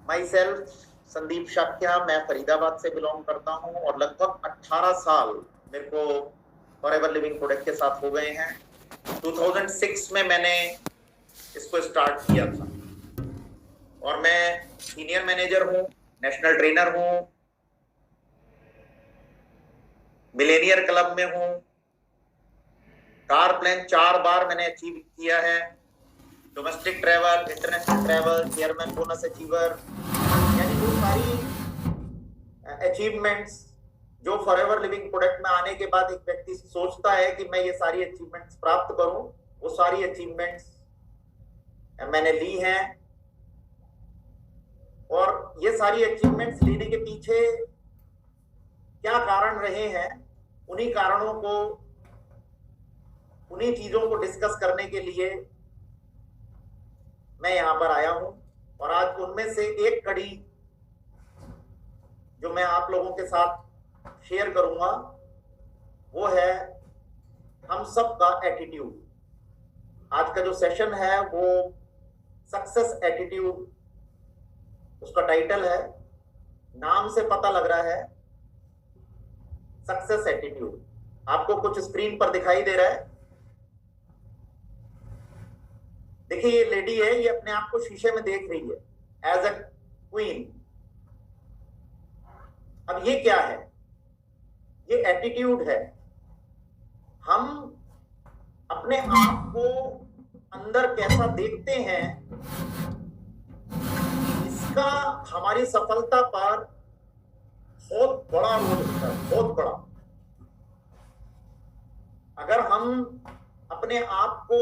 My self Sandeep Shakya, मैं फरीदाबाद से belong करता हूं और लगभग 18 साल मेरे को फॉरएवर लिविंग प्रोडक्ट के साथ हो गए हैं। 2006 में मैंने इसको स्टार्ट किया था और मैं सीनियर मैनेजर हूं, नेशनल ट्रेनर हूं, मिलेनियर क्लब में हूं, कार प्लान 4 बार मैंने अचीव किया है, domestic travel, international travel, chairman bonus achiever, यानी वो सारी अचीवमेंट्स जो फॉरएवर लिविंग प्रोडक्ट में आने के बाद एक व्यक्ति सोचता है कि मैं ये सारी अचीवमेंट्स प्राप्त करूं, वो सारी अचीवमेंट्स मैंने ली हैं। और ये सारी अचीवमेंट्स लेने के पीछे क्या कारण रहे हैं, उन्हीं कारणों को, उन्हीं चीजों को डिस्कस करने के लिए मैं यहां पर आया हूं। और आज उनमें से एक कड़ी जो मैं आप लोगों के साथ शेयर करूंगा वो है हम सब का एटीट्यूड। आज का जो सेशन है वो सक्सेस एटीट्यूड उसका टाइटल है। नाम से पता लग रहा है सक्सेस एटीट्यूड। आपको कुछ स्क्रीन पर दिखाई दे रहा है? देखिए ये लेडी है, ये अपने आप को शीशे में देख रही है एज अ क्वीन। अब ये क्या है? ये एटीट्यूड है। हम अपने आप को अंदर कैसा देखते हैं इसका हमारी सफलता पर बहुत बड़ा रोल होता है, बहुत बड़ा। अगर हम अपने आप को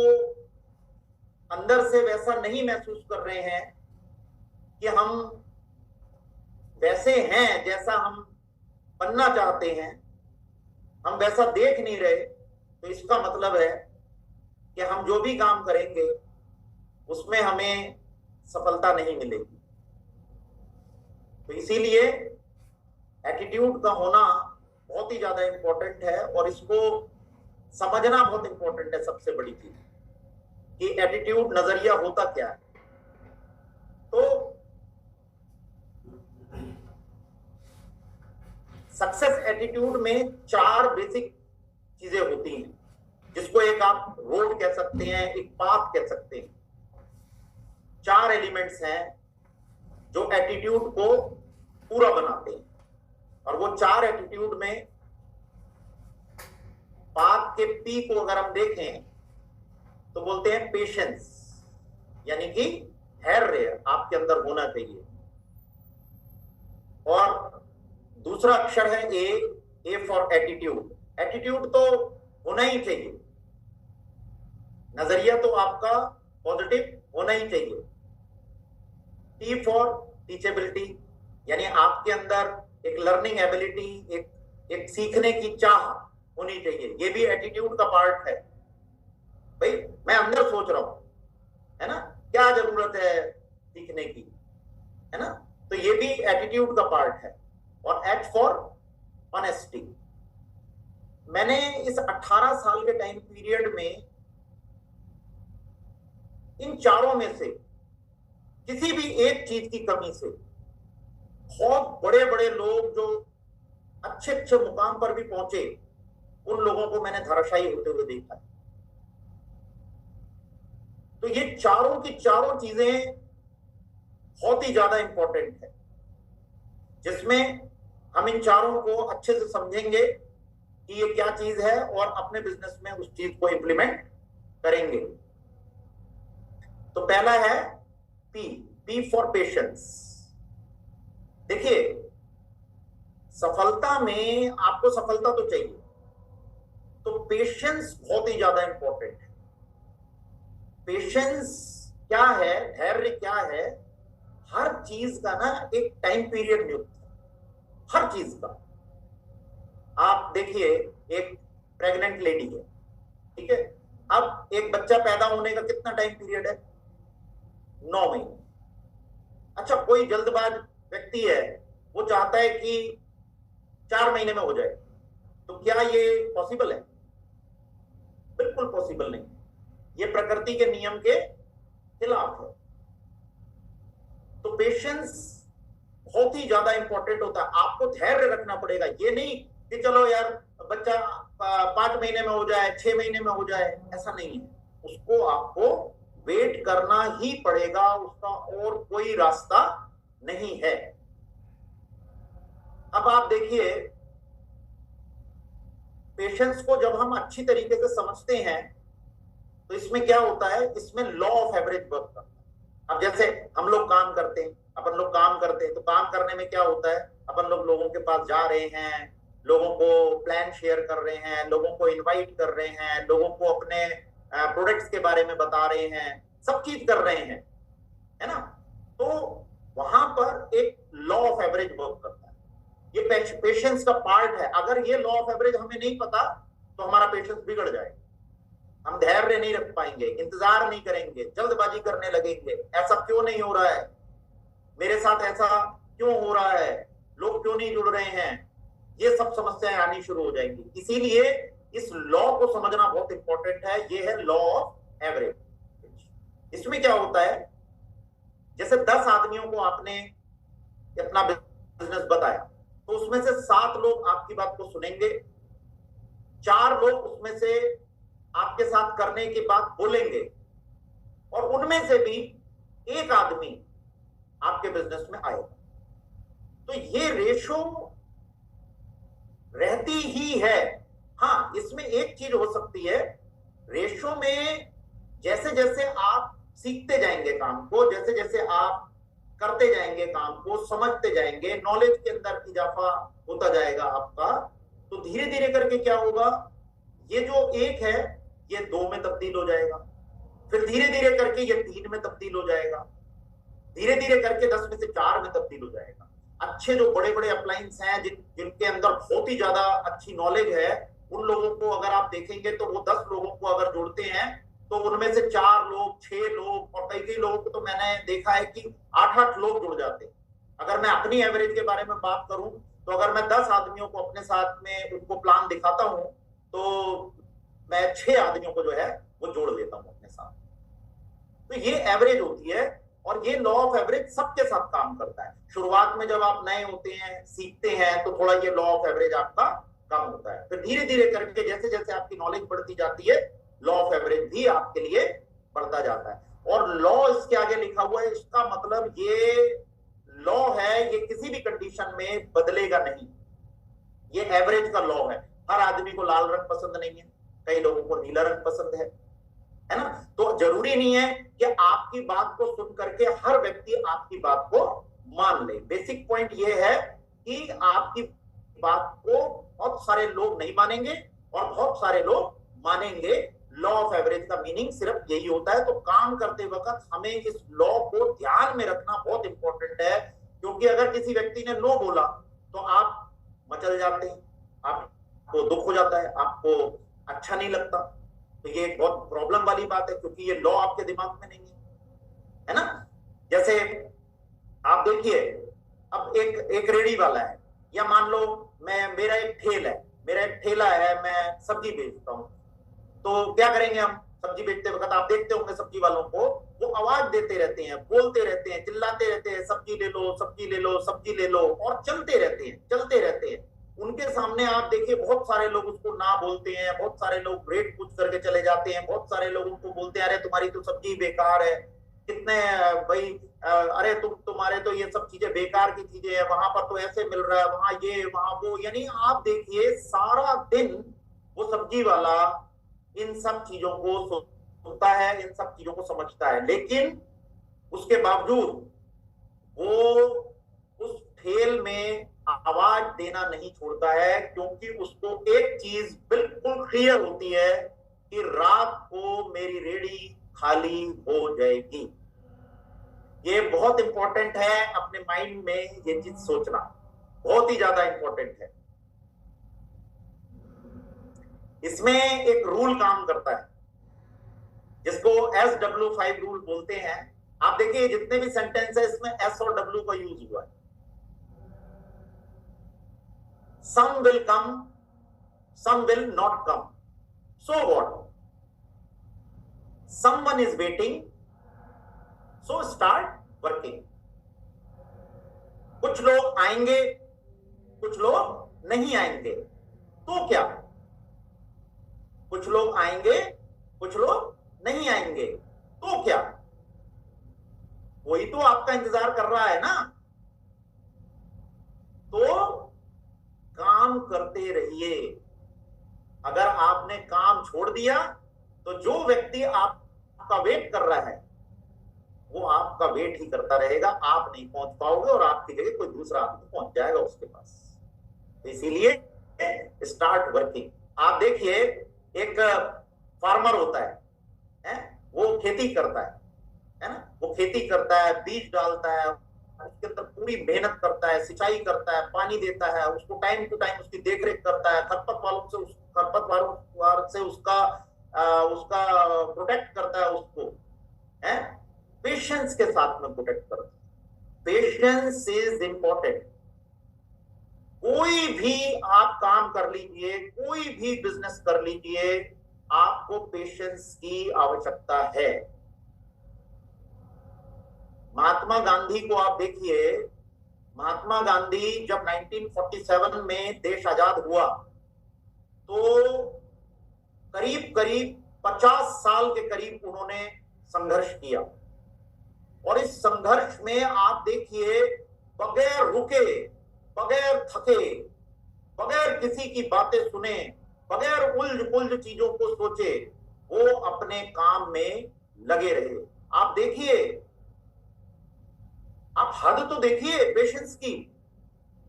अंदर से वैसा नहीं महसूस कर रहे हैं कि हम वैसे हैं जैसा हम बनना चाहते हैं, हम वैसा देख नहीं रहे, तो इसका मतलब है कि हम जो भी काम करेंगे उसमें हमें सफलता नहीं मिलेगी। तो इसीलिए एटीट्यूड का होना बहुत ही ज्यादा इंपॉर्टेंट है और इसको समझना बहुत इंपॉर्टेंट है। सबसे बड़ी चीज कि एटीट्यूड, नजरिया होता क्या है। तो सक्सेस एटीट्यूड में 4 बेसिक चीजें होती हैं, जिसको एक आप रोड कह सकते हैं, एक पाथ कह सकते हैं। 4 एलिमेंट्स हैं जो एटीट्यूड को पूरा बनाते हैं। और वो 4 एटीट्यूड में पाथ के पी को अगर हम देखें तो बोलते हैं पेशेंस, यानी कि धैर्य आपके अंदर होना चाहिए। और दूसरा अक्षर है ए फॉर एटीट्यूड। एटीट्यूड तो होना ही चाहिए, नजरिया तो आपका पॉजिटिव होना ही चाहिए। टी फॉर टीचेबिलिटी, यानी आपके अंदर एक लर्निंग एबिलिटी, एक सीखने की चाह होनी चाहिए। ये भी एटीट्यूड का पार्ट है। भाई मैं अंदर सोच रहा हूं, है ना, क्या जरूरत है सीखने की, है ना, तो ये भी एटीट्यूड का पार्ट है। और एच फॉर ऑनेस्टी। मैंने इस 18 साल के टाइम पीरियड में इन चारों में से किसी भी एक चीज की कमी से बहुत बड़े बड़े लोग जो अच्छे अच्छे मुकाम पर भी पहुंचे, उन लोगों को मैंने धराशायी होते हुए देखा है। तो ये चारों की चारों चीजें बहुत ही ज्यादा इंपॉर्टेंट है, जिसमें हम इन चारों को अच्छे से समझेंगे कि ये क्या चीज है और अपने बिजनेस में उस चीज को इंप्लीमेंट करेंगे। तो पहला है पी फॉर पेशेंस। देखिए सफलता में आपको सफलता तो चाहिए, तो पेशेंस बहुत ही ज्यादा इंपॉर्टेंट है। पेशेंस क्या है, धैर्य क्या है? हर चीज का ना एक टाइम पीरियड नियुक्त है, हर चीज का। आप देखिए एक प्रेग्नेंट लेडी है, ठीक है, अब एक बच्चा पैदा होने का कितना टाइम पीरियड है? 9 महीने। अच्छा कोई जल्दबाज व्यक्ति है, वो चाहता है कि 4 महीने में हो जाए, तो क्या ये पॉसिबल है? बिल्कुल पॉसिबल नहीं। ये प्रकृति के नियम के खिलाफ है। तो तो पेशेंस बहुत ही ज्यादा इंपॉर्टेंट होता है। आपको धैर्य रखना पड़ेगा। ये नहीं कि चलो यार बच्चा 5 महीने में हो जाए, 6 महीने में हो जाए, ऐसा नहीं है। उसको आपको वेट करना ही पड़ेगा, उसका और कोई रास्ता नहीं है। अब आप देखिए, पेशेंस को जब हम अच्छी तरीके से समझते हैं तो इसमें क्या होता है, इसमें लॉ ऑफ एवरेज वर्क करता है। अब जैसे हम लोग काम करते हैं, अपन लोग काम करते हैं, तो काम करने में क्या होता है, अपन लोग लोगों के पास जा रहे हैं, लोगों को प्लान शेयर कर रहे हैं, लोगों को इनवाइट कर रहे हैं, लोगों को अपने प्रोडक्ट्स के बारे में बता रहे हैं, सब चीज कर रहे हैं, है ना। तो वहां पर एक लॉ ऑफ एवरेज वर्क करता है। ये पेशेंस का पार्ट है। अगर ये लॉ ऑफ एवरेज हमें नहीं पता तो हमारा पेशेंस बिगड़ जाएगा, हम धैर्य नहीं रख पाएंगे, इंतजार नहीं करेंगे, जल्दबाजी करने लगेंगे। ऐसा क्यों नहीं हो रहा है, मेरे साथ ऐसा क्यों हो रहा है, लोग क्यों नहीं जुड़ रहे हैं, ये सब समस्याएं आनी शुरू हो जाएंगी। इसीलिए इस लॉ को समझना बहुत इंपॉर्टेंट है। ये है लॉ ऑफ एवरेज। इसमें क्या होता है, जैसे 10 आदमियों को आपने अपना बिजनेस बताया, तो उसमें से 7 लोग आपकी बात को सुनेंगे, 4 लोग उसमें से आपके साथ करने की बात बोलेंगे, और उनमें से भी 1 आदमी आपके बिजनेस में आएगा। तो ये रेशो रहती ही है। हाँ, इसमें एक चीज हो सकती है, रेशो में जैसे जैसे आप सीखते जाएंगे काम को, जैसे जैसे आप करते जाएंगे काम को, समझते जाएंगे, नॉलेज के अंदर इजाफा होता जाएगा आपका, तो धीरे धीरे करके क्या होगा, ये जो 1 है ये 2 में तब्दील हो जाएगा, फिर धीरे धीरे करके ये 3 में तब्दील हो जाएगा, धीरे धीरे करके 10 में से 4 में तब्दील हो जाएगा। अच्छे जो बड़े बड़े अप्लायंस हैं, जिनके अंदर बहुत ही ज्यादा अच्छी नॉलेज है, उन लोगों को अगर आप देखेंगे तो वो 10 लोगों को अगर जोड़ते हैं तो उनमें से 4 लोग, 6 लोग, और कई कई लोगों को तो मैंने देखा है कि 8-8 लोग जुड़ जाते हैं। अगर मैं अपनी एवरेज के बारे में बात करूं तो अगर मैं 10 आदमियों को अपने साथ में उनको प्लान दिखाता हूं तो मैं 6 आदमियों को जो है वो जोड़ लेता हूं अपने साथ। तो ये एवरेज होती है, और ये लॉ ऑफ एवरेज सबके साथ काम करता है। शुरुआत में जब आप नए होते हैं, सीखते हैं, तो थोड़ा ये लॉ ऑफ एवरेज आपका कम होता है, फिर धीरे धीरे करके जैसे जैसे आपकी नॉलेज बढ़ती जाती है, लॉ ऑफ एवरेज भी आपके लिए बढ़ता जाता है। और लॉ इसके आगे लिखा हुआ है, इसका मतलब ये लॉ है, ये किसी भी कंडीशन में बदलेगा नहीं। ये एवरेज का लॉ है। हर आदमी को लाल रंग पसंद नहीं है, कई लोगों को नीला रंग पसंद है ना। तो जरूरी नहीं है कि आपकी बात को सुन करके हर व्यक्ति आपकी बात को मान ले। बेसिक पॉइंट ये है कि आपकी बात को बहुत सारे लोग नहीं मानेंगे और बहुत सारे लोग मानेंगे। लॉ ऑफ एवरेज का मीनिंग सिर्फ यही होता है। तो काम करते वक्त हमें इस लॉ को ध्यान में रखना बहुत इंपॉर्टेंट है, क्योंकि अगर किसी व्यक्ति ने नो बोला तो आप मचल जाते हैं, आपको दुख हो जाता है, आपको अच्छा नहीं लगता। तो ये एक बहुत प्रॉब्लम वाली बात है, क्योंकि ये लॉ आपके दिमाग में नहीं है ना। जैसे आप देखिए, अब एक रेडी वाला है, या मान लो मेरा एक ठेला है, मैं सब्जी बेचता हूं, तो क्या करेंगे हम सब्जी बेचते वक्त, आप देखते होंगे सब्जी वालों को, वो आवाज देते रहते हैं, बोलते रहते हैं, चिल्लाते रहते हैं, सब्जी ले लो, सब्जी ले लो, सब्जी ले लो, और चलते रहते हैं। उनके सामने आप देखिए बहुत सारे लोग उसको ना बोलते हैं, बहुत सारे लोग रेट पूछ करके चले जाते हैं, बहुत सारे लोग उनको बोलते हैं अरे तुम्हारी तो सब्जी बेकार है, कितने भाई, अरे तुम्हारे तो ये सब चीजें बेकार की चीजें हैं, वहां पर तो ऐसे मिल रहा है, वहां ये वहां वो। यानी आप देखिए सारा दिन वो सब्जी वाला इन सब चीजों को सुनता है, इन सब चीजों को समझता है, लेकिन उसके बावजूद वो उस ठेल में आवाज देना नहीं छोड़ता है, क्योंकि उसको एक चीज बिल्कुल क्लियर होती है कि रात को मेरी रेडी खाली हो जाएगी। ये बहुत इंपॉर्टेंट है, अपने माइंड में ये चीज सोचना बहुत ही ज्यादा इंपॉर्टेंट है। इसमें एक रूल काम करता है जिसको SW5 रूल बोलते हैं। आप देखिए जितने भी सेंटेंस है इसमें S और W का यूज हुआ है। Some will come, some will not come. So what? Someone is waiting, so start working. कुछ लोग आएंगे, कुछ लोग नहीं आएंगे, तो क्या? कुछ लोग आएंगे, कुछ लोग नहीं आएंगे, तो क्या? कोई तो आपका इंतजार कर रहा है ना। तो काम करते रहिए। अगर आपने काम छोड़ दिया तो जो व्यक्ति आपका वेट कर रहा है वो आपका वेट ही करता रहेगा, आप नहीं पहुंच पाओगे और आपकी जगह कोई दूसरा आदमी पहुंच जाएगा उसके पास। तो इसीलिए स्टार्ट वर्किंग। आप देखिए, एक फार्मर होता है? वो खेती करता है ना? वो खेती करता है, बीज डालता है, उसके अंदर पूरी मेहनत करता है, सिंचाई करता है, पानी देता है, उसको टाइम टू टाइम उसकी देखरेख करता है, खरपतवारों से उसका उसका प्रोटेक्ट करता है, उसको है पेशेंस के साथ में प्रोटेक्ट करता है। Patience is important. कोई भी आप काम कर लीजिए, कोई भी बिजनेस कर लीजिए, आपको पेशेंस की आवश्यकता है। महात्मा गांधी को आप देखिए, महात्मा गांधी जब 1947 में देश आजाद हुआ तो करीब करीब 50 साल के करीब उन्होंने संघर्ष किया। और इस संघर्ष में आप देखिए, बगैर रुके, बगैर थके, बगैर किसी की बातें सुने, बगैर उलझ पुलझ चीजों को सोचे, वो अपने काम में लगे रहे। आप देखिए, आप हद तो देखिए पेशेंस की।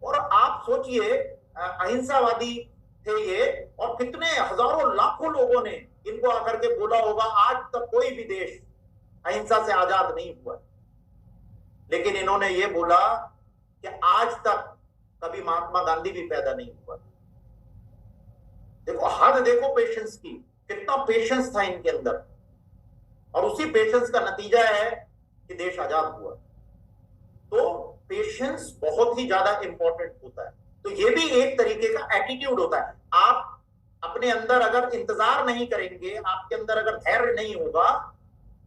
और आप सोचिए, अहिंसावादी थे ये, और कितने हजारों लाखों लोगों ने इनको आकर के बोला होगा आज तक कोई भी देश अहिंसा से आजाद नहीं हुआ। लेकिन इन्होंने ये बोला कि आज तक कभी महात्मा गांधी भी पैदा नहीं हुआ। देखो हद, देखो पेशेंस की, कितना पेशेंस था इनके अंदर। और उसी पेशेंस का नतीजा है कि देश आजाद हुआ। तो पेशेंस बहुत ही ज्यादा इंपॉर्टेंट होता है। तो ये भी एक तरीके का एटीट्यूड होता है। आप अपने अंदर अगर इंतजार नहीं करेंगे, आपके अंदर अगर धैर्य नहीं होगा,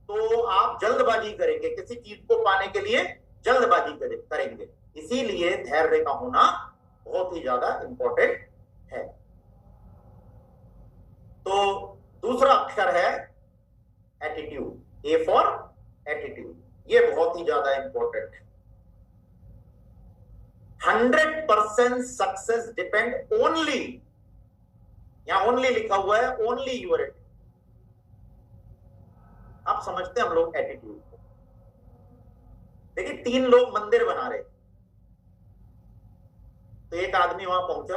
तो आप जल्दबाजी करेंगे, किसी चीज को पाने के लिए जल्दबाजी करेंगे। इसीलिए धैर्य का होना बहुत ही ज्यादा इंपॉर्टेंट है। तो दूसरा अक्षर है एटीट्यूड, ए फॉर एटीट्यूड। ये बहुत ही ज्यादा इंपॉर्टेंट है। 100% सक्सेस डिपेंड ओनली, यहां ओनली लिखा हुआ है, ओनली यूर एटीट्यूड। आप समझते हैं हम लोग एटीट्यूड को। देखिए, 3 लोग मंदिर बना रहे, तो एक आदमी वहां पहुंचा,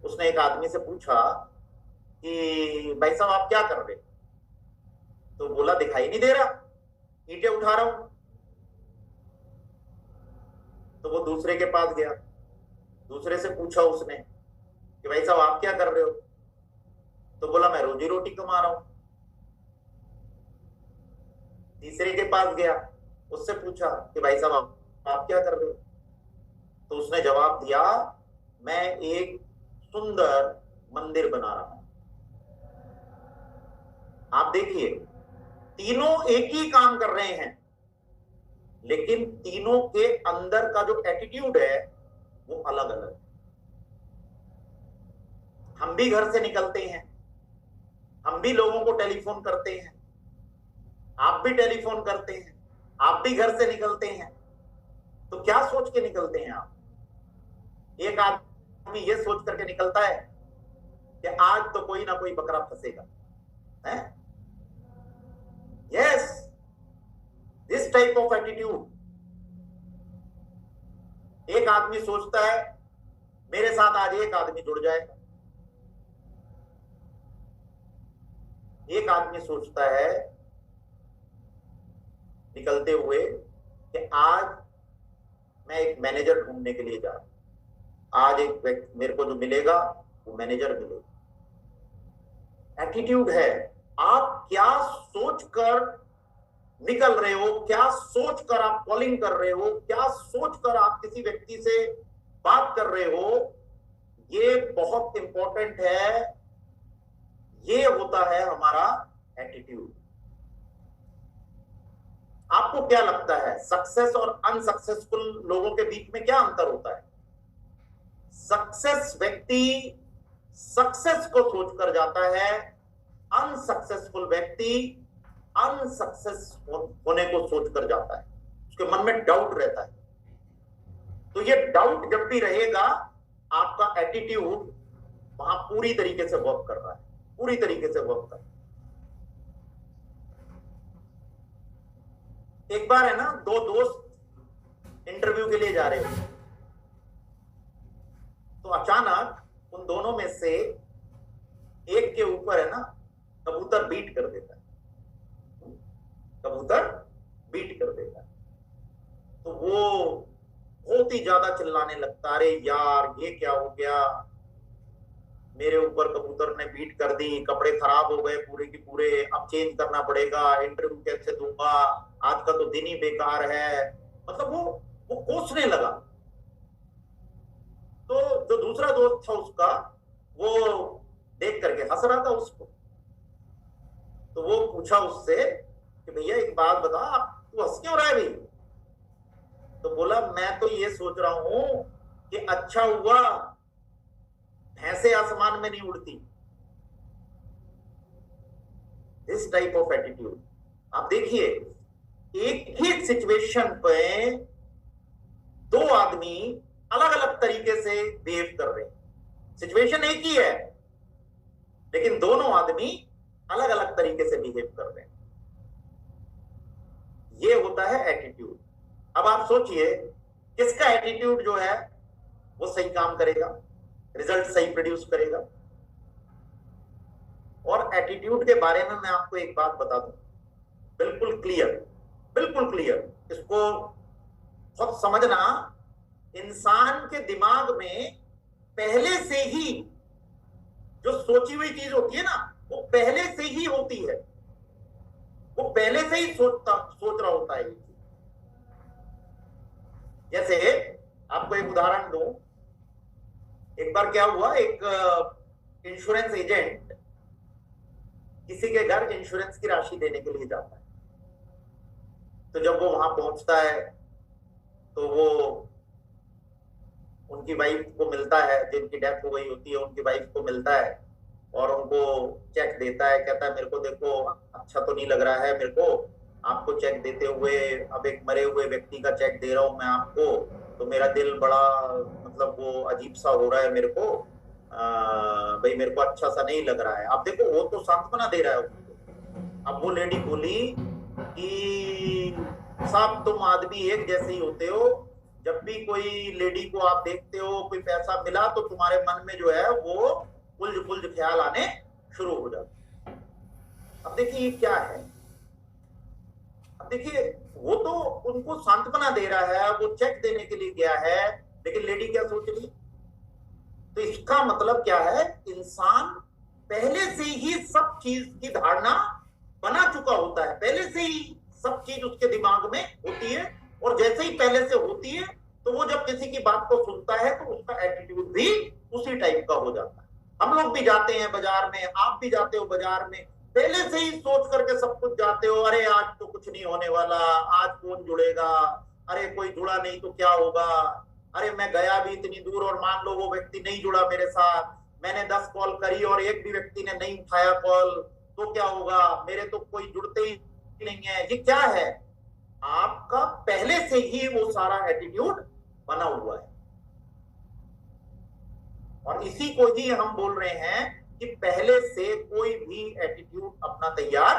उसने एक आदमी से पूछा कि भाई साहब आप क्या कर रहे? तो बोला दिखाई नहीं दे रहा, ईंटें उठा रहा हूं। तो वो दूसरे के पास गया, दूसरे से पूछा उसने कि भाई साहब आप क्या कर रहे हो? तो बोला मैं रोजी रोटी कमा रहा हूं। तीसरे के पास गया, उससे पूछा कि भाई साहब आप क्या कर रहे हो? तो उसने जवाब दिया मैं एक सुंदर मंदिर बना रहा हूं। आप देखिए, तीनों एक ही काम कर रहे हैं, लेकिन तीनों के अंदर का जो एटीट्यूड है वो अलग अलग। हम भी घर से निकलते हैं, हम भी लोगों को टेलीफोन करते हैं, आप भी टेलीफोन करते हैं, आप भी घर से निकलते हैं। तो क्या सोच के निकलते हैं आप? एक आदमी ये सोच करके निकलता है कि आज तो कोई ना कोई बकरा फंसेगा, है? Yes, this type of attitude. एक आदमी सोचता है मेरे साथ आज एक आदमी जुड़ जाएगा। एक आदमी सोचता है निकलते हुए कि आज मैं एक मैनेजर ढूंढने के लिए जा रहा हूं, आज एक व्यक्ति मेरे को जो मिलेगा वो मैनेजर मिलेगा। एटीट्यूड है। आप क्या सोचकर निकल रहे हो, क्या सोचकर आप कॉलिंग कर रहे हो, क्या सोचकर आप किसी व्यक्ति से बात कर रहे हो, ये बहुत इंपॉर्टेंट है। ये होता है हमारा एटीट्यूड। आपको क्या लगता है सक्सेस और अनसक्सेसफुल लोगों के बीच में क्या अंतर होता है? सक्सेस व्यक्ति सक्सेस को सोचकर जाता है, अनसक्सेसफुल व्यक्ति अनसक्सेस होने को सोचकर जाता है, उसके मन में डाउट रहता है। तो ये डाउट जब भी रहेगा, आपका एटीट्यूड वहां पूरी तरीके से वर्क कर रहा है, पूरी तरीके से वर्क कर रहा है। एक बार है ना, दो दोस्त इंटरव्यू के लिए जा रहे हो, तो अचानक उन दोनों में से एक के ऊपर है ना कबूतर बीट कर देता है, कबूतर बीट कर देता है। तो वो बहुत ही ज्यादा चिल्लाने लगता, अरे यार ये क्या हो गया, मेरे ऊपर कबूतर ने बीट कर दी, कपड़े खराब हो गए पूरे के पूरे, अब चेंज करना पड़ेगा, इंटरव्यू कैसे दूंगा, आज का तो दिन ही बेकार है। मतलब वो कोसने लगा। तो जो दूसरा दोस्त था उसका, वो देख करके हंस रहा था उसको। तो वो पूछा उससे कि भैया एक बात बता, आप तू हंस क्यों रहा है भाई? तो बोला मैं तो ये सोच रहा हूं कि अच्छा हुआ भैंसे आसमान में नहीं उड़ती। This type of attitude. आप देखिए, एक ही सिचुएशन पे दो आदमी अलग अलग तरीके से बिहेव कर रहे हैं। सिचुएशन एक ही है, लेकिन दोनों आदमी अलग अलग तरीके से बिहेव कर रहे हैं। ये होता है एटीट्यूड। अब आप सोचिए, किसका एटीट्यूड जो है वो सही काम करेगा, रिजल्ट सही प्रोड्यूस करेगा। और एटीट्यूड के बारे में मैं आपको एक बात बता दूं, बिल्कुल क्लियर, बिल्कुल क्लियर। इसको बहुत समझना। इंसान के दिमाग में पहले से ही जो सोची हुई चीज होती है ना, वो पहले से ही होती है, वो पहले से ही सोच रहा होता है। जैसे आपको एक उदाहरण दूं, एक बार क्या हुआ, एक इंश्योरेंस एजेंट किसी के घर इंश्योरेंस की राशि देने के लिए जाता है। तो जब वो वहां पहुंचता है तो वो उनकी वाइफ को मिलता है, जिनकी डेथ हो गई होती है उनकी वाइफ को मिलता है और उनको चेक देता है। कहता है मेरे को देखो अच्छा तो नहीं लग रहा है मेरे को आपको चेक देते हुए, अब एक मरे हुए व्यक्ति का चेक दे रहा हूं मैं आपको, तो मेरा दिल बड़ा मतलब वो अजीब सा हो रहा है मेरे को, भाई मेरे को अच्छा सा नहीं लग रहा है। अब देखो वो तो सांत्वना दे रहा है उसको। अब वो लेडी बोली कि सब तुम आदमी एक जैसे ही होते हो, जब भी कोई लेडी को आप देखते हो, कोई पैसा मिला तो तुम्हारे मन में जो है वो उलझ पुलझ ख्याल आने शुरू हो जाते। अब देखिए ये क्या है, अब देखिए वो तो उनको सांत्वना दे रहा है, वो चेक देने के लिए गया है, लेकिन लेडी क्या सोच रही? तो इसका मतलब क्या है, इंसान पहले से ही सब चीज की धारणा बना चुका होता है, पहले से ही सब चीज उसके दिमाग में होती है। और जैसे ही पहले से होती है तो वो जब किसी की बात को सुनता है तो उसका एटीट्यूड भी उसी टाइप का हो जाता है। हम लोग भी जाते हैं बाजार में, आप भी जाते हो बाजार में, पहले से ही सोच करके सब कुछ जाते हो, अरे आज तो कुछ नहीं होने वाला, आज कौन जुड़ेगा, अरे कोई जुड़ा नहीं तो क्या होगा, अरे मैं गया भी इतनी दूर और मान लो वो व्यक्ति नहीं जुड़ा मेरे साथ, मैंने 10 कॉल करी और एक भी व्यक्ति ने नहीं उठाया कॉल, तो क्या होगा, मेरे तो कोई जुड़ते ही नहीं है। ये क्या है, आपका पहले से ही वो सारा एटीट्यूड बना हुआ है। और इसी को ही हम बोल रहे हैं कि पहले से कोई भी एटीट्यूड अपना तैयार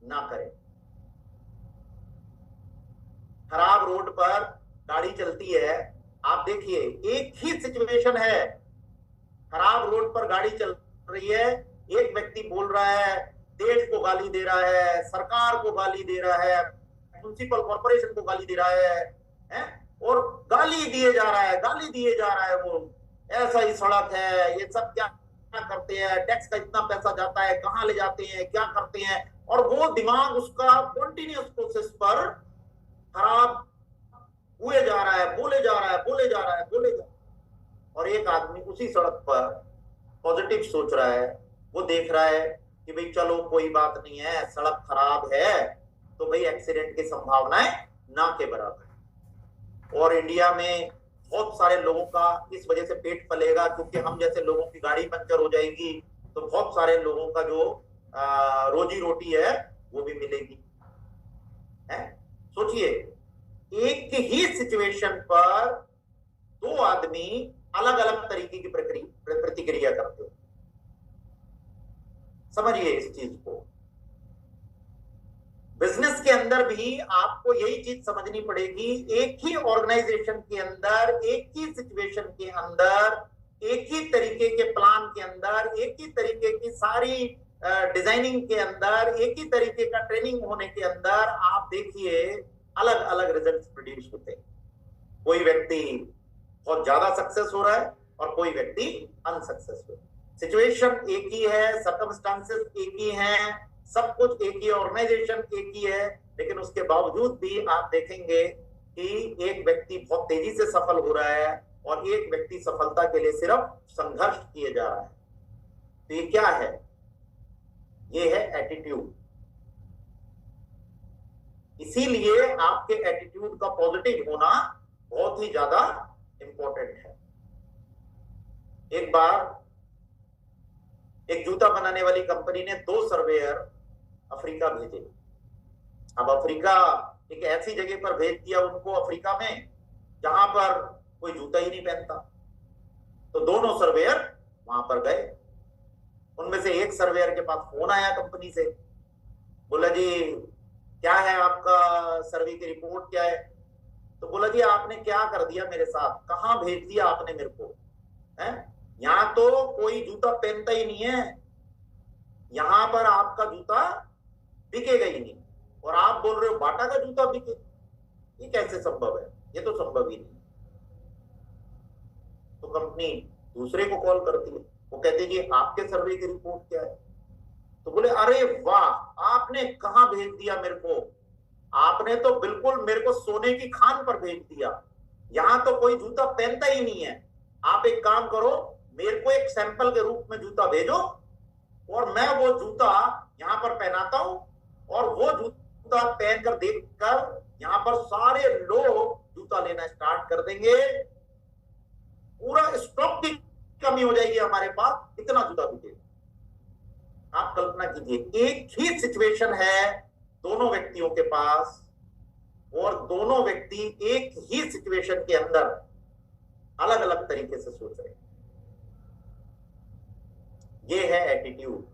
ना करे। खराब रोड पर गाड़ी चलती है, आप देखिए एक ही सिचुएशन है, खराब रोड पर गाड़ी चल रही है, एक व्यक्ति बोल रहा है, देश को गाली दे रहा है, सरकार को गाली दे रहा है, म्युनिसिपल कॉर्पोरेशन को गाली दे रहा है, और गाली दिए जा रहा है, गाली दिए जा रहा है, वो ऐसा ही सड़क है, ये सब क्या करते हैं, टैक्स का इतना पैसा जाता है, कहाँ ले जाते हैं, क्या करते हैं, और वो दिमाग उसका कॉन्टिन्यूस प्रोसेस पर खराब हुए जा रहा है, बोले जा रहा है, बोले जा रहा है, बोले जा रहा है। और एक आदमी उसी सड़क पर पॉजिटिव सोच रहा है, वो देख रहा है कि भाई चलो कोई बात नहीं है, सड़क खराब है तो भाई एक्सीडेंट की संभावनाएं ना के बराबर है। और इंडिया में बहुत सारे लोगों का इस वजह से पेट पलेगा, क्योंकि हम जैसे लोगों की गाड़ी पंचर हो जाएगी तो बहुत सारे लोगों का जो रोजी रोटी है वो भी मिलेगी। है सोचिए, एक ही सिचुएशन पर दो आदमी अलग अलग तरीके की प्रतिक्रिया करते हो। समझिए इस चीज को। बिजनेस के अंदर भी आपको यही चीज समझनी पड़ेगी। एक ही ऑर्गेनाइजेशन के अंदर, एक ही सिचुएशन के अंदर, एक ही तरीके के प्लान के अंदर, एक ही तरीके की सारी डिजाइनिंग के अंदर, एक ही तरीके का ट्रेनिंग होने के अंदर आप देखिए अलग अलग रिजल्ट्स प्रोड्यूस होते हैं। कोई व्यक्ति बहुत ज्यादा सक्सेस हो रहा है और कोई व्यक्ति अनसक्सेसफुल। सिचुएशन एक ही है, सर्कमस्टांसेस एक ही हैं, सब कुछ एक ही, ऑर्गेनाइजेशन एक ही है, लेकिन उसके बावजूद भी आप देखेंगे कि एक व्यक्ति बहुत तेजी से सफल हो रहा है और एक व्यक्ति सफलता के लिए सिर्फ संघर्ष किए जा रहा है। तो ये क्या है? ये है एटीट्यूड। इसीलिए आपके एटीट्यूड का पॉजिटिव होना बहुत ही ज्यादा इंपॉर्टेंट है। एक बार एक जूता बनाने वाली कंपनी ने 2 सर्वेयर अफ्रीका भेजे। अब अफ्रीका एक ऐसी जगह पर भेज दिया उनको, अफ्रीका में, जहां पर कोई जूता ही नहीं पहनता। तो दोनों सर्वेयर वहां पर गए। उनमें से एक सर्वेयर के पास फोन आया कंपनी से, बोला जी क्या है आपका सर्वे की रिपोर्ट क्या है? तो बोला जी आपने क्या कर दिया मेरे साथ, कहां भेज दिया आपने मेरे को? है यहां तो कोई जूता पहनता ही नहीं है, यहां पर आपका जूता बिकेगा ही नहीं, और आप बोल रहे हो बाटा का जूता बिके? ये कैसे संभव है? ये तो संभव ही नहीं। तो कंपनी दूसरे को कॉल करती है, वो कहते जी आपके सर्वे की रिपोर्ट क्या है? तो बोले अरे वाह, आपने कहां भेज दिया मेरे को, आपने तो बिल्कुल मेरे को सोने की खान पर भेज दिया। यहां तो कोई जूता पहनता ही नहीं है। आप एक काम करो, मेरे को एक सैंपल के रूप में जूता भेजो और मैं वो जूता यहां पर पहनाता हूं, और वो जूता पहनकर देखकर यहां पर सारे लोग जूता लेना स्टार्ट कर देंगे। पूरा स्टॉक की कमी हो जाएगी हमारे पास, इतना जूता बिकेगा। आप कल्पना कीजिए, एक ही सिचुएशन है दोनों व्यक्तियों के पास, और दोनों व्यक्ति एक ही सिचुएशन के अंदर अलग अलग तरीके से सोच रहे हैं। ये है एटीट्यूड,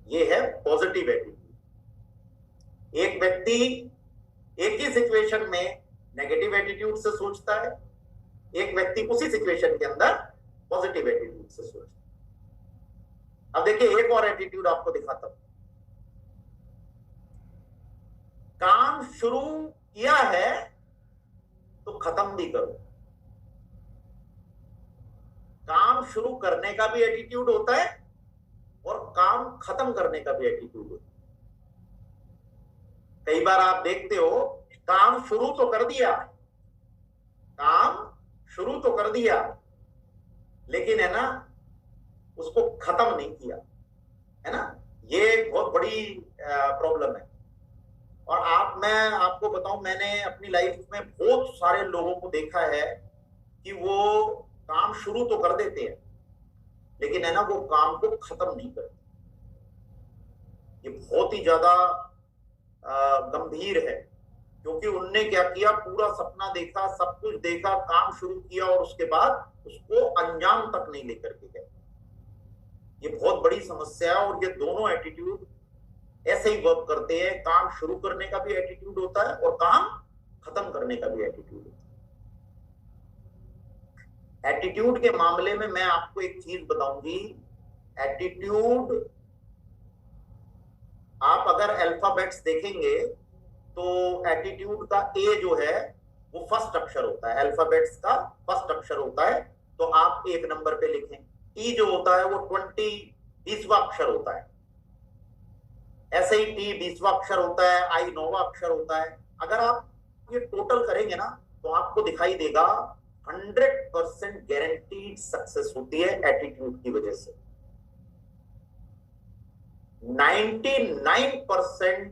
ये है पॉजिटिव एटीट्यूड। एक व्यक्ति एक ही सिचुएशन में नेगेटिव एटीट्यूड से सोचता है, एक व्यक्ति उसी सिचुएशन के अंदर पॉजिटिव एटीट्यूड से सोचता है। अब देखिए एक और एटीट्यूड आपको दिखाता हूं। काम शुरू किया है तो खत्म भी करो। काम शुरू करने का भी एटीट्यूड होता है और काम खत्म करने का भी एटीट्यूड होता है। कई बार आप देखते हो, काम शुरू तो कर दिया, काम शुरू तो कर दिया, लेकिन है ना उसको खत्म नहीं किया, है ना। ये बहुत बड़ी प्रॉब्लम है। और मैं आपको बताऊं, मैंने अपनी लाइफ में बहुत सारे लोगों को देखा है कि वो काम शुरू तो कर देते हैं, लेकिन है ना वो काम को खत्म नहीं करते। ये बहुत ही ज्यादा गंभीर है, क्योंकि उनने क्या किया, पूरा सपना देखा, सब कुछ देखा, काम शुरू किया और उसके बाद उसको अंजाम तक नहीं लेकर के गए। ये बहुत बड़ी समस्या है। और ये दोनों एटीट्यूड ऐसे ही वर्क करते हैं। काम शुरू करने का भी एटीट्यूड होता है और काम खत्म करने का भी एटीट्यूड होता है। एटीट्यूड के मामले में मैं आपको एक चीज बताऊंगी। एटीट्यूड, आप अगर अल्फाबेट्स देखेंगे तो एटीट्यूड का ए जो है वो फर्स्ट अक्षर होता है, अल्फाबेट्स का फर्स्ट अक्षर होता है, तो आप 1 नंबर पे लिखें। ई जो होता है वो 20वां अक्षर होता है, ऐसे ही टी 20वां अक्षर होता है, आई 9वां अक्षर होता है। अगर आप ये टोटल करेंगे ना तो आपको दिखाई देगा 100% गारंटीड सक्सेस होती है एटीट्यूड की वजह से। 99%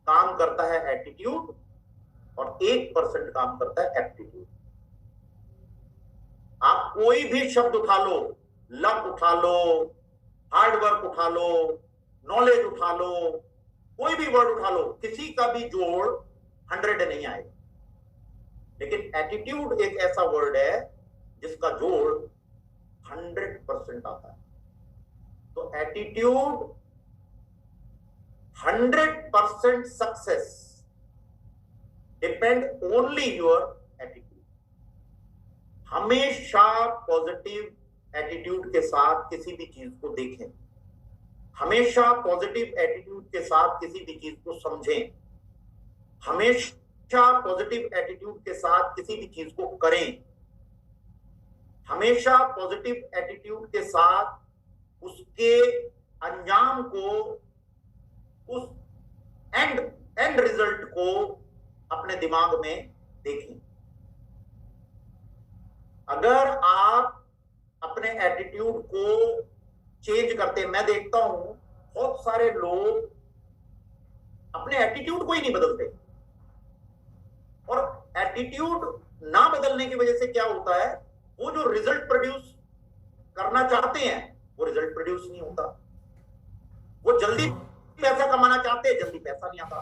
काम करता है एटीट्यूड और 1% काम करता है एप्टीट्यूड। आप कोई भी शब्द उठा लो, लक उठा लो, हार्ड वर्क उठा लो, नॉलेज उठा लो, कोई भी वर्ड उठा लो, किसी का भी जोड़ 100 नहीं आएगा। लेकिन एटीट्यूड एक ऐसा वर्ड है जिसका जोड़ 100% आता है। तो attitude 100% success depend only your attitude. हमेशा पॉजिटिव एटीट्यूड के साथ किसी भी चीज को देखें, हमेशा पॉजिटिव एटीट्यूड के साथ किसी भी चीज को समझें, हमेशा पॉजिटिव एटीट्यूड के साथ किसी भी चीज को करें, हमेशा पॉजिटिव एटीट्यूड के साथ उसके अंजाम को, उस एंड रिजल्ट को अपने दिमाग में देखें। अगर आप अपने एटीट्यूड को चेंज करते, मैं देखता हूं बहुत सारे लोग अपने एटीट्यूड को ही नहीं बदलते, और एटीट्यूड ना बदलने की वजह से क्या होता है, वो जो रिजल्ट प्रोड्यूस करना चाहते हैं वो रिजल्ट प्रोड्यूस नहीं होता। वो जल्दी पैसा कमाना चाहते हैं, जल्दी पैसा नहीं आता।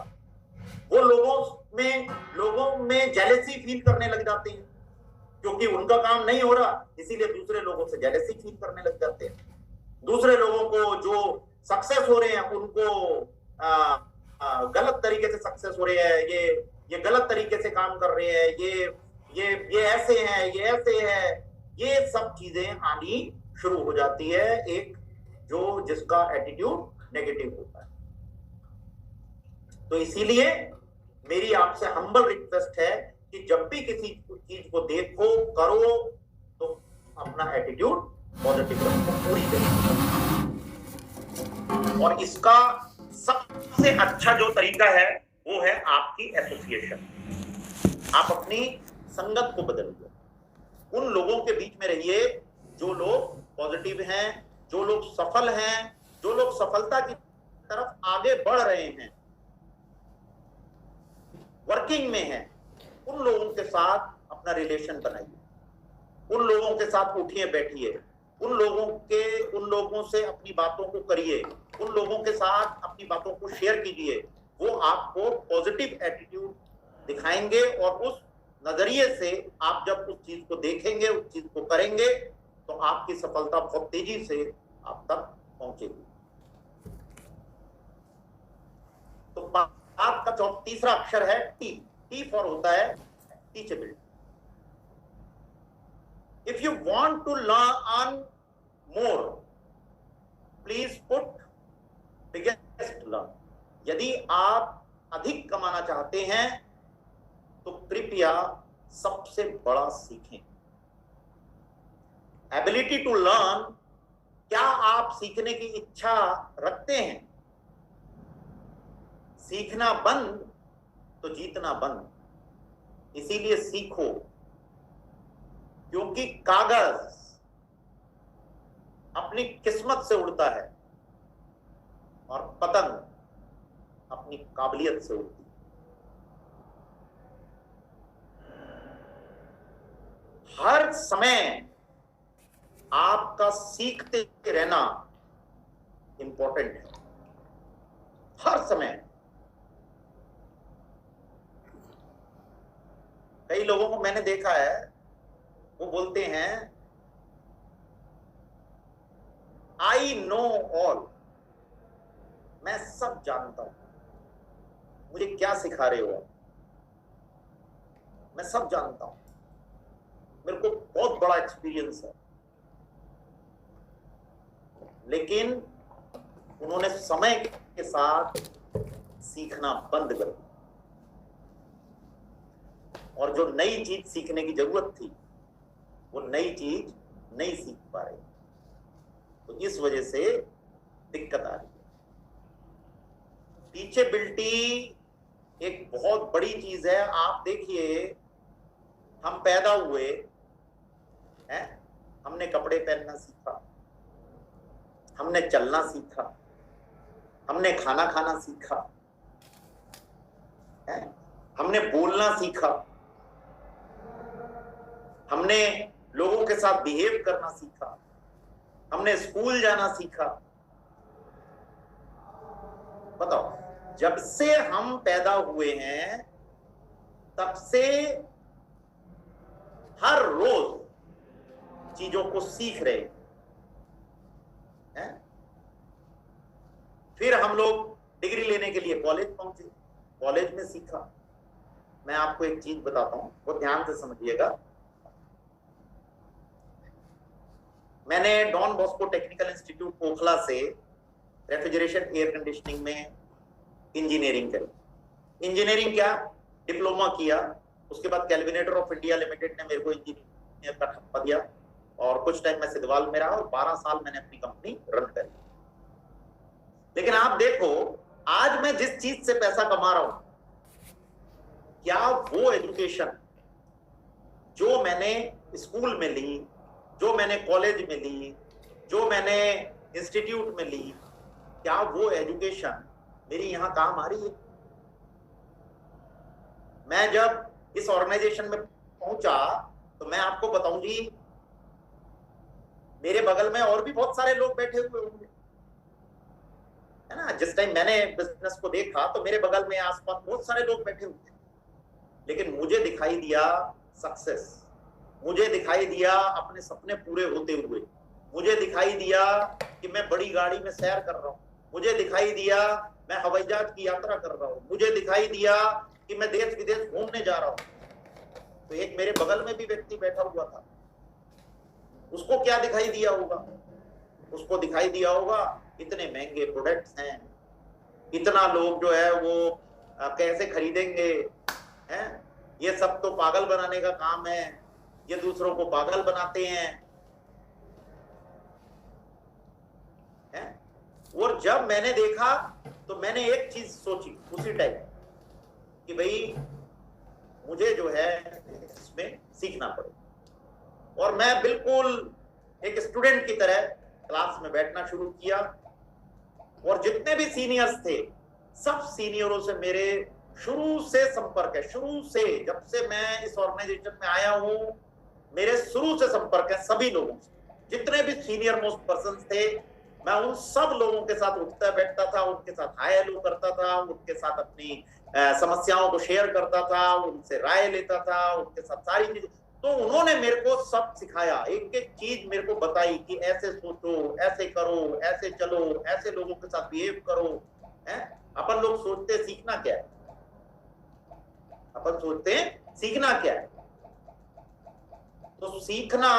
वो लोगों में जेलेसी फील करने लग जाते हैं, क्योंकि उनका काम नहीं हो रहा, इसीलिए दूसरे लोगों से जेलेसी फील करने लग जाते हैं। दूसरे लोगों को जो सक्सेस हो रहे हैं उनको गलत तरीके से सक्सेस हो रहे हैं, ये गलत तरीके से काम कर रहे हैं, ये ऐसे हैं, ये ऐसे है, ये सब चीजें आनी शुरू हो जाती है एक जो जिसका एटीट्यूड नेगेटिव होता है। तो इसीलिए मेरी आपसे हम्बल रिक्वेस्ट है कि जब भी किसी चीज को देखो, करो, तो अपना एटीट्यूड पॉजिटिव रखो पूरी तरीके। और इसका सबसे अच्छा जो तरीका है वो है आपकी एसोसिएशन। आप अपनी संगत को बदलिए, उन लोगों के बीच में रहिए जो लोग पॉजिटिव हैं, जो लोग सफल हैं, जो लोग सफलता की तरफ आगे बढ़ रहे हैं, वर्किंग में हैं। उन लोगों के साथ अपना रिलेशन बनाइए, उन लोगों के साथ उठिए बैठिए, उन लोगों से अपनी बातों को करिए, उन लोगों के साथ अपनी बातों को शेयर कीजिए। वो आपको पॉजिटिव एटीट्यूड दिखाएंगे और उस नजरिए से आप जब उस चीज को देखेंगे, उस चीज को करेंगे, तो आपकी सफलता बहुत तेजी से आप तक पहुंचेगी। तो बात का तीसरा अक्षर है टी। टी फॉर होता है teachability. If you want to learn more, please put biggest learn. यदि आप अधिक कमाना चाहते हैं तो कृपया सबसे बड़ा सीखें। एबिलिटी टू लर्न, क्या आप सीखने की इच्छा रखते हैं? सीखना बंद तो जीतना बंद। इसीलिए सीखो, क्योंकि कागज अपनी किस्मत से उड़ता है और पतंग अपनी काबिलियत से उड़ती है। हर समय आपका सीखते रहना इंपॉर्टेंट है, हर समय। कई लोगों को मैंने देखा है, वो बोलते हैं आई नो ऑल, मैं सब जानता हूं, मुझे क्या सिखा रहे हो? मैं सब जानता हूं, मेरे को बहुत बड़ा एक्सपीरियंस है। लेकिन उन्होंने समय के साथ सीखना बंद कर दिया, और जो नई चीज सीखने की जरूरत थी वो नई चीज नहीं सीख पा रहे, तो इस वजह से दिक्कत आ रही है। टीचेबिलिटी एक बहुत बड़ी चीज है। आप देखिए, हम पैदा हुए हैं, हमने कपड़े पहनना सीखा, हमने चलना सीखा, हमने खाना खाना सीखा, है? हमने बोलना सीखा, हमने लोगों के साथ बिहेव करना सीखा, हमने स्कूल जाना सीखा। बताओ, जब से हम पैदा हुए हैं तब से हर रोज चीजों को सीख रहे हैं। फिर हम लोग डिग्री लेने के लिए कॉलेज पहुंचे, कॉलेज में सीखा। मैं आपको एक चीज बताता हूं, वो ध्यान से समझिएगा। मैंने Don Bosco technical institute Okhla से रेफ्रिजरेशन एयर कंडीशनिंग में इंजीनियरिंग करी। इंजीनियरिंग क्या, डिप्लोमा किया। उसके बाद कैलविनेटर ऑफ इंडिया लिमिटेड ने मेरे को इंजीनियर का ठप्पा दिया और कुछ टाइम मैं सिद्धवाल में रहा और 12 साल मैंने अपनी कंपनी रन करी। लेकिन आप देखो, आज मैं जिस चीज से पैसा कमा रहा हूं, क्या वो एजुकेशन जो मैंने स्कूल में ली, जो मैंने कॉलेज में ली, जो मैंने इंस्टीट्यूट में ली, क्या वो एजुकेशन मेरी यहां काम आ रही है? मैं जब इस ऑर्गेनाइजेशन में पहुंचा तो मैं आपको बताऊं जी, मेरे बगल में और भी बहुत सारे लोग बैठे हुए होंगे, है ना। जिस टाइम मैंने बिजनेस को देखा तो मेरे बगल में आसपास बहुत सारे लोग बैठे हुए थे, लेकिन मुझे दिखाई दिया सक्सेस, मुझे दिखाई दिया अपने सपने पूरे होते हुए, मुझे दिखाई दिया कि मैं बड़ी गाड़ी में सैर कर रहा हूं, मुझे दिखाई दिया मैं हवाई जहाज की यात्रा कर रहा हूं, मुझे दिखाई दिया कि मैं देश विदेश घूमने जा रहा हूं। तो एक मेरे बगल में भी व्यक्ति बैठा हुआ था, उसको क्या दिखाई दिया होगा? उसको दिखाई दिया होगा इतने महंगे प्रोडक्ट्स हैं, इतना लोग जो है वो कैसे खरीदेंगे, हैं? ये सब तो पागल बनाने का काम है, ये दूसरों को पागल बनाते हैं, हैं? और जब मैंने देखा तो मैंने एक चीज सोची उसी टाइम कि भाई मुझे जो है इसमें सीखना पड़ेगा। और मैं बिल्कुल एक स्टूडेंट की तरह क्लास में बैठना शुरू किया और जितने भी सीनियर्स थे, सब सीनियरों से मेरे शुरू से संपर्क है। शुरू से, जब से मैं इस ऑर्गेनाइजेशन में आया हूं, मेरे शुरू से संपर्क है सभी लोगों से। जितने भी सीनियर मोस्ट पर्सन थे, मैं उन सब लोगों के साथ उठता बैठता था, उनके साथ हाय हेलो करता था, उनके साथ अपनी समस्याओं को शेयर करता था, उनसे राय लेता था, उनके साथ सारी चीजें। तो उन्होंने मेरे को सब सिखाया, एक एक चीज मेरे को बताई कि ऐसे सोचो, ऐसे करो, ऐसे चलो, ऐसे लोगों के साथ बिहेव करो, हैं? अपन लोग सोचते सीखना क्या है, अपन सोचते हैं सीखना क्या है। तो सीखना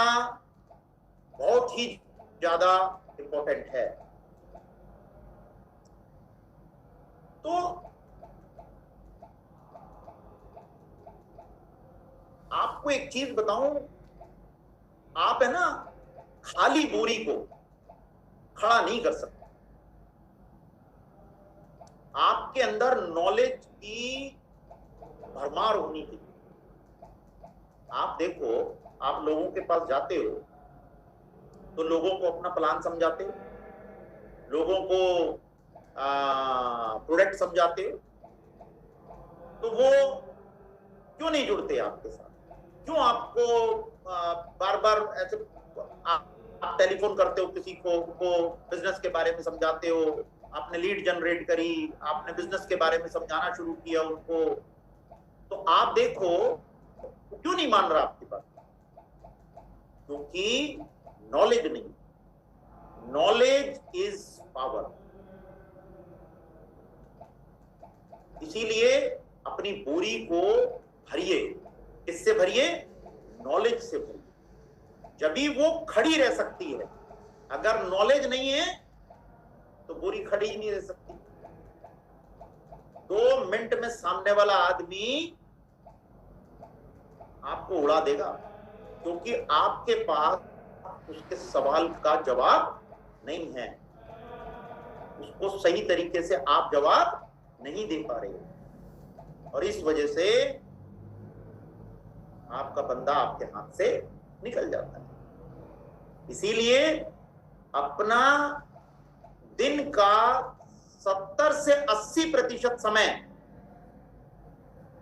बहुत ही ज्यादा इंपॉर्टेंट है। तो आपको एक चीज बताऊं, आप है ना खाली बोरी को खड़ा नहीं कर सकते। आपके अंदर नॉलेज की भरमार होनी चाहिए। आप देखो, आप लोगों के पास जाते हो तो लोगों को अपना प्लान समझाते हो, लोगों को प्रोडक्ट समझाते हो, तो वो क्यों नहीं जुड़ते आपके साथ? क्यों आपको बार बार ऐसे आप टेलीफोन करते हो किसी को बिजनेस के बारे में समझाते हो, आपने लीड जनरेट करी, आपने बिजनेस के बारे में समझाना शुरू किया उनको, तो आप देखो क्यों नहीं मान रहा आपकी बात? क्योंकि नॉलेज नहीं। Knowledge is power. इसीलिए अपनी बोरी को भरिए। किससे भरिए? नॉलेज से भरिए। जब भी वो खड़ी रह सकती है। अगर नॉलेज नहीं है तो बोरी खड़ी ही नहीं रह सकती। 2 मिनट में सामने वाला आदमी आपको उड़ा देगा, क्योंकि आपके पास उसके सवाल का जवाब नहीं है, उसको सही तरीके से आप जवाब नहीं दे पा रहे, और इस वजह से आपका बंदा आपके हाथ से निकल जाता है। इसीलिए अपना दिन का 70 से 80% समय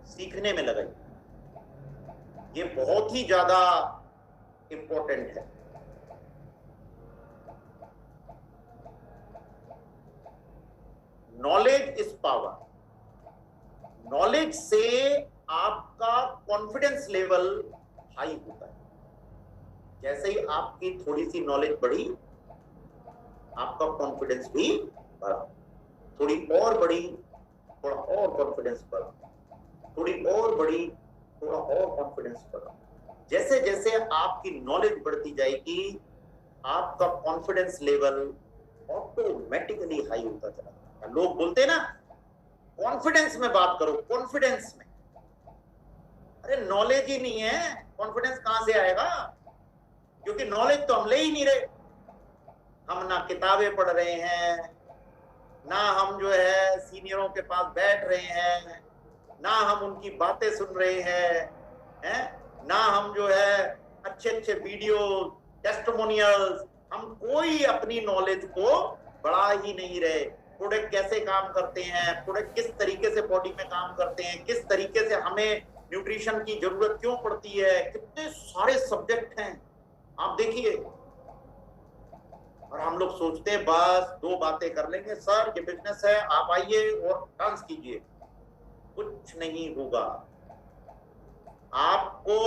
सीखने में लगाइए। ये बहुत ही ज्यादा इंपॉर्टेंट है। Knowledge is power. नॉलेज से आपका कॉन्फिडेंस लेवल हाई होता है। जैसे ही आपकी थोड़ी सी नॉलेज बढ़ी, आपका कॉन्फिडेंस भी बढ़ा, थोड़ी और बढ़ी, थोड़ा और कॉन्फिडेंस बढ़ा, थोड़ी और बढ़ी, थोड़ा और कॉन्फिडेंस बढ़ा। जैसे जैसे आपकी नॉलेज बढ़ती जाएगी, आपका कॉन्फिडेंस लेवल ऑटोमेटिकली हाई होता चला जाएगा। लोग बोलते हैं ना, कॉन्फिडेंस में बात करो, कॉन्फिडेंस में। अरे नॉलेज ही नहीं है, कॉन्फिडेंस कहां से आएगा? क्योंकि नॉलेज तो हम ले ही नहीं रहे। हम ना किताबें पढ़ रहे हैं, ना हम जो है सीनियरों के पास बैठ रहे हैं, ना हम उनकी बातें सुन रहे हैं, ना हम जो है अच्छे अच्छे वीडियो टेस्टिमोनियल्स, हम कोई अपनी नॉलेज को बढ़ा ही नहीं रहे। प्रोडक्ट कैसे काम करते हैं, प्रोडक्ट किस तरीके से बॉडी में काम करते हैं, किस तरीके से हमें न्यूट्रिशन की जरूरत क्यों पड़ती है, कितने सारे सब्जेक्ट हैं आप देखिए। और हम लोग सोचते हैं बस 2 बातें कर लेंगे, सर ये बिजनेस है, आप आइए और डांस कीजिए। कुछ नहीं होगा। आपको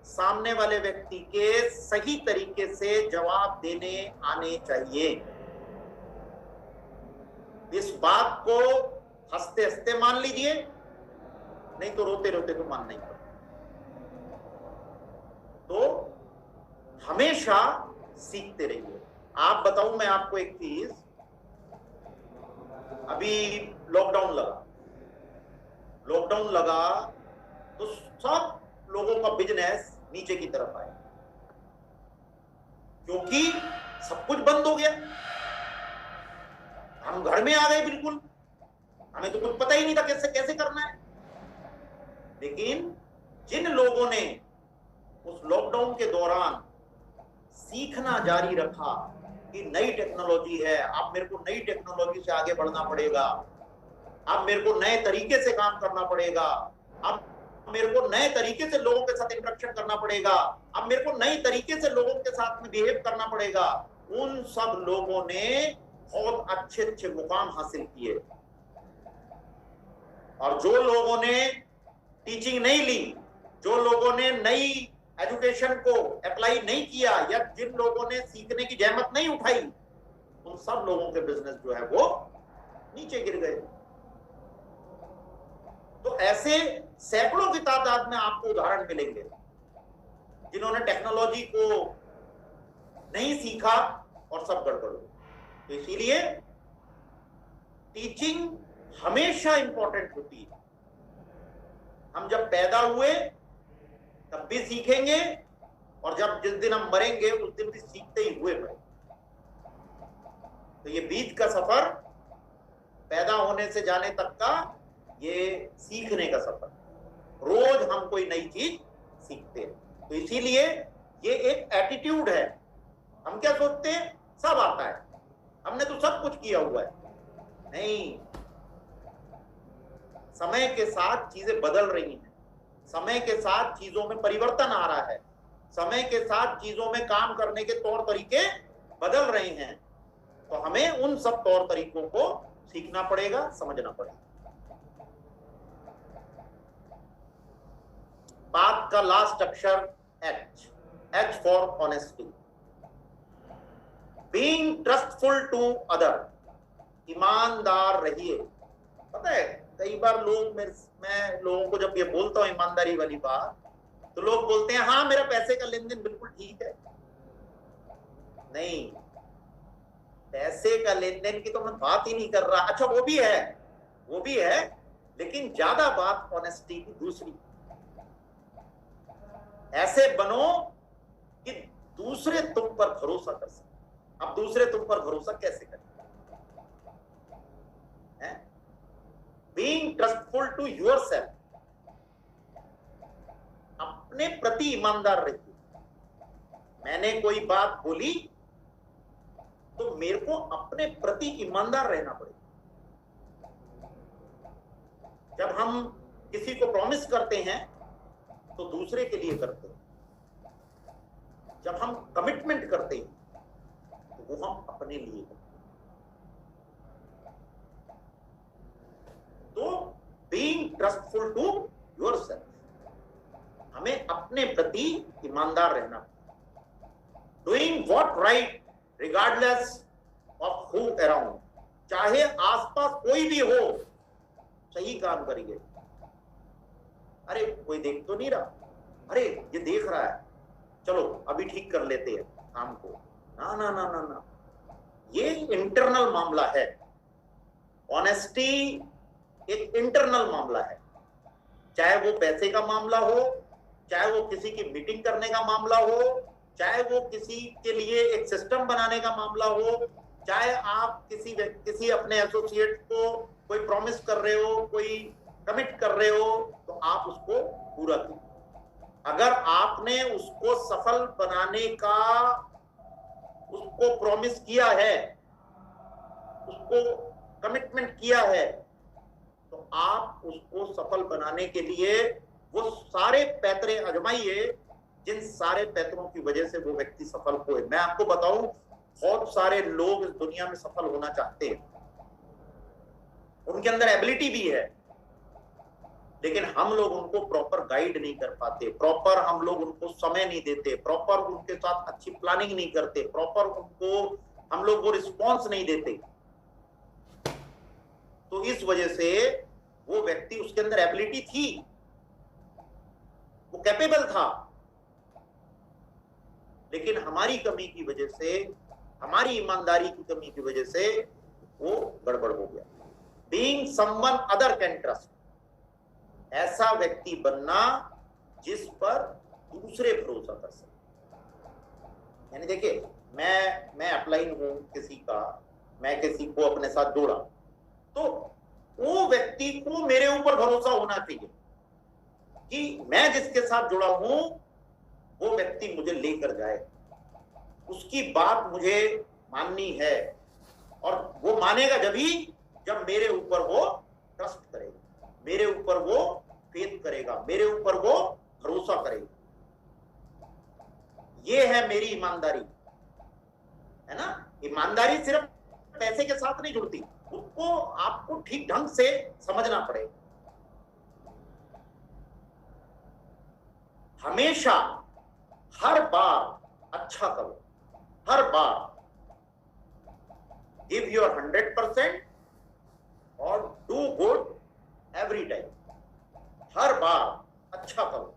सामने वाले व्यक्ति के सही तरीके से जवाब देने आने चाहिए। इस बात को हंसते हंसते मान लीजिए, नहीं तो रोते रोते तो मानना ही पड़ेगा। तो हमेशा सीखते रहिए। आप बताऊं मैं आपको एक चीज, अभी लॉकडाउन लगा तो सब लोगों का बिजनेस नीचे की तरफ आया, क्योंकि सब कुछ बंद हो गया। हम घर में आ गए, बिल्कुल हमें तो कुछ पता ही नहीं था कैसे कैसे करना है। लेकिन जिन लोगों ने उस लॉकडाउन के दौरान सीखना जारी रखा कि नई टेक्नोलॉजी है, अब मेरे को नई टेक्नोलॉजी से आगे बढ़ना पड़ेगा, अब मेरे को नए तरीके से काम करना पड़ेगा, अब मेरे को नए तरीके से लोगों के साथ इंटरेक्शन करना पड़ेगा, अब मेरे को नए तरीके से लोगों के साथ में बिहेव करना पड़ेगा, उन सब लोगों ने बहुत अच्छे अच्छे मुकाम हासिल किए। और जो लोगों ने टीचिंग नहीं ली, जो लोगों ने नई एजुकेशन को अप्लाई नहीं किया, या जिन लोगों ने सीखने की जहमत नहीं उठाई, उन सब लोगों के बिजनेस जो है वो नीचे गिर गए। तो ऐसे सैकड़ों की तादाद में आपको उदाहरण मिलेंगे जिन्होंने टेक्नोलॉजी को नहीं सीखा और सब गड़बड़ हो। तो इसीलिए टीचिंग हमेशा इंपॉर्टेंट होती है। हम जब पैदा हुए तब भी सीखेंगे, और जब जिस दिन हम मरेंगे उस दिन भी सीखते ही हुए मरेंगे। तो ये बीच का सफर, पैदा होने से जाने तक का ये सीखने का सफर, रोज हम कोई नई चीज सीखते हैं। तो इसीलिए ये एक एटीट्यूड है। हम क्या सोचते हैं, सब आता है, हमने तो सब कुछ किया हुआ है। नहीं, समय के साथ चीजें बदल रही हैं, समय के साथ चीजों में परिवर्तन आ रहा है, समय के साथ चीजों में काम करने के तौर तरीके बदल रहे हैं। तो हमें उन सब तौर तरीकों को सीखना पड़ेगा, समझना पड़ेगा। बात का लास्ट अक्षर H for honesty. Being trustful to other, ईमानदार रहिए। पता है कई बार लोग, मैं लोगों को जब ये बोलता हूं ईमानदारी वाली बात, तो लोग बोलते हैं हाँ मेरा पैसे का लेन देन बिल्कुल ठीक है। नहीं, पैसे का लेन देन की तो मैं बात ही नहीं कर रहा। अच्छा वो भी है, लेकिन ज्यादा बात ऑनेस्टी की दूसरी। ऐसे बनो कि दूसरे तुम पर भरोसा कर सके। अब दूसरे तुम पर भरोसा कैसे करें? बीइंग ट्रस्टफुल टू योरसेल्फ, अपने प्रति ईमानदार रहिए। मैंने कोई बात बोली तो मेरे को अपने प्रति ईमानदार रहना पड़ेगा। जब हम किसी को प्रॉमिस करते हैं तो दूसरे के लिए करते हैं, जब हम कमिटमेंट करते हैं तो वो हम अपने लिए करते हैं। तो बीइंग ट्रस्टफुल टू योरसेल्फ, हमें अपने प्रति ईमानदार रहना, doing what right regardless of who around, चाहे आसपास कोई भी हो सही काम करिए। अरे कोई देख तो नहीं रहा, अरे ये देख रहा है, चलो अभी ठीक कर लेते हैं काम को, ना ना ना ना ना, ये इंटरनल मामला है। ऑनेस्टी एक इंटरनल मामला है, चाहे वो पैसे का मामला हो, चाहे वो किसी की मीटिंग करने का मामला हो, चाहे वो किसी के लिए एक सिस्टम बनाने का मामला हो, चाहे आप किसी अपने एसोसिएट को कोई प्रॉमिस कर रहे हो, कोई कमिट कर रहे हो, तो आप उसको पूरा कीजिए। अगर आपने उसको सफल बनाने का उसको प्रॉमिस किया है, उसको कमिटमेंट किया है, तो आप उसको सफल बनाने के लिए वो सारे पैतरे आजमाइए जिन सारे पैतरों की वजह से वो व्यक्ति सफल हुए। मैं आपको बताऊं, बहुत सारे लोग इस दुनिया में सफल होना चाहते हैं, उनके अंदर एबिलिटी भी है, लेकिन हम लोग उनको प्रॉपर गाइड नहीं कर पाते, प्रॉपर हम लोग उनको समय नहीं देते, प्रॉपर उनके साथ अच्छी प्लानिंग नहीं करते, प्रॉपर उनको हम लोग वो रिस्पॉन्स नहीं देते। तो इस वजह से वो व्यक्ति, उसके अंदर एबिलिटी थी, वो कैपेबल था, लेकिन हमारी कमी की वजह से, हमारी ईमानदारी की कमी की वजह से वो गड़बड़ हो गया। Being someone other can trust, ऐसा व्यक्ति बनना जिस पर दूसरे भरोसा कर सके। यानी देखिए, मैं अपलाइन हूं किसी का, मैं किसी को अपने साथ जोड़ा, तो वो व्यक्ति को मेरे ऊपर भरोसा होना चाहिए कि मैं जिसके साथ जुड़ा हूं वो व्यक्ति मुझे लेकर जाए, उसकी बात मुझे माननी है, और वो मानेगा जब मेरे ऊपर वो ट्रस्ट करेगा, मेरे ऊपर वो फेथ करेगा, मेरे ऊपर वो भरोसा करेगा। ये है मेरी ईमानदारी, है ना। ईमानदारी सिर्फ पैसे के साथ नहीं जुड़ती, उसको आपको ठीक ढंग से समझना पड़ेगा। हमेशा हर बार अच्छा करो, हर बार गिव योर 100% और डू गुड एवरी टाइम। हर बार अच्छा करो,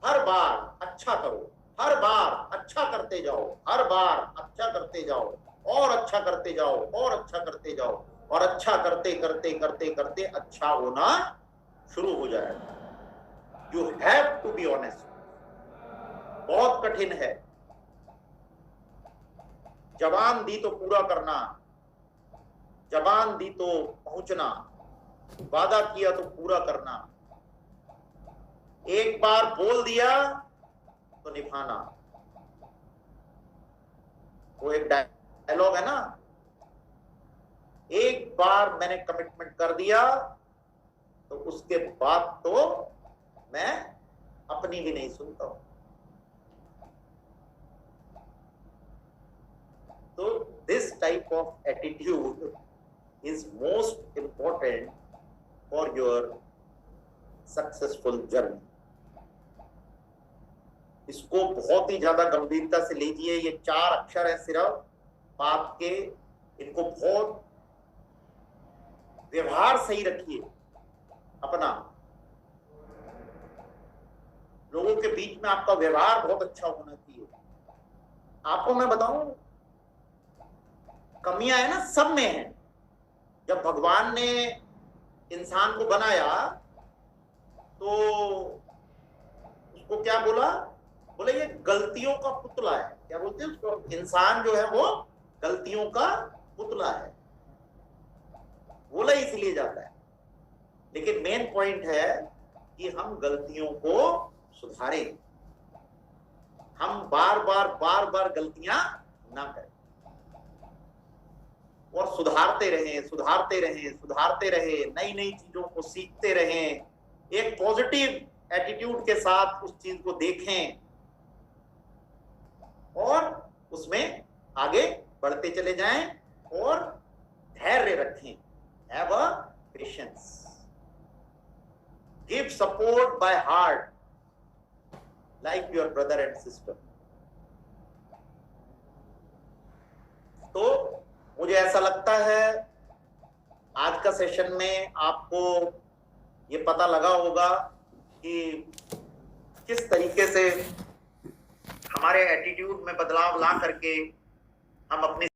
हर बार अच्छा करो, हर बार अच्छा करते जाओ, हर बार अच्छा करते जाओ, और अच्छा करते जाओ, और अच्छा करते जाओ, और अच्छा करते करते करते करते अच्छा होना शुरू हो जाएगा। You have to be honest. बहुत कठिन है, जबान दी तो पूरा करना, जबान दी तो पहुंचना, वादा किया तो पूरा करना, एक बार बोल दिया तो निभाना। वो एक डायलॉग है ना, एक बार मैंने कमिटमेंट कर दिया तो उसके बाद तो मैं अपनी भी नहीं सुनता हूं। तो this type of attitude is most important for your successful journey. इसको बहुत ही ज्यादा गंभीरता से लीजिए। ये 4 अक्षर है सिर्फ बात के, इनको बहुत व्यवहार सही रखिए अपना। लोगों के बीच में आपका व्यवहार बहुत अच्छा होना चाहिए। आपको मैं बताऊं, कमियां है ना, सब में है। जब भगवान ने इंसान को बनाया तो उसको क्या बोला? बोले ये गलतियों का पुतला है। क्या बोलते हैं उसको? इंसान जो है वो गलतियों का पुतला है, बोला इसलिए जाता है। लेकिन मेन पॉइंट है कि हम गलतियों को सुधारें, हम बार बार गलतियां ना करें और सुधारते रहें, नई नई चीजों को सीखते रहें, एक पॉजिटिव एटीट्यूड के साथ उस चीज को देखें और उसमें आगे बढ़ते चले जाएं और धैर्य रखें। Have a patience, give support by heart like your brother and sister. तो मुझे ऐसा लगता है आज का सेशन में आपको ये पता लगा होगा कि किस तरीके से हमारे एटीट्यूड में बदलाव ला करके हम अपनी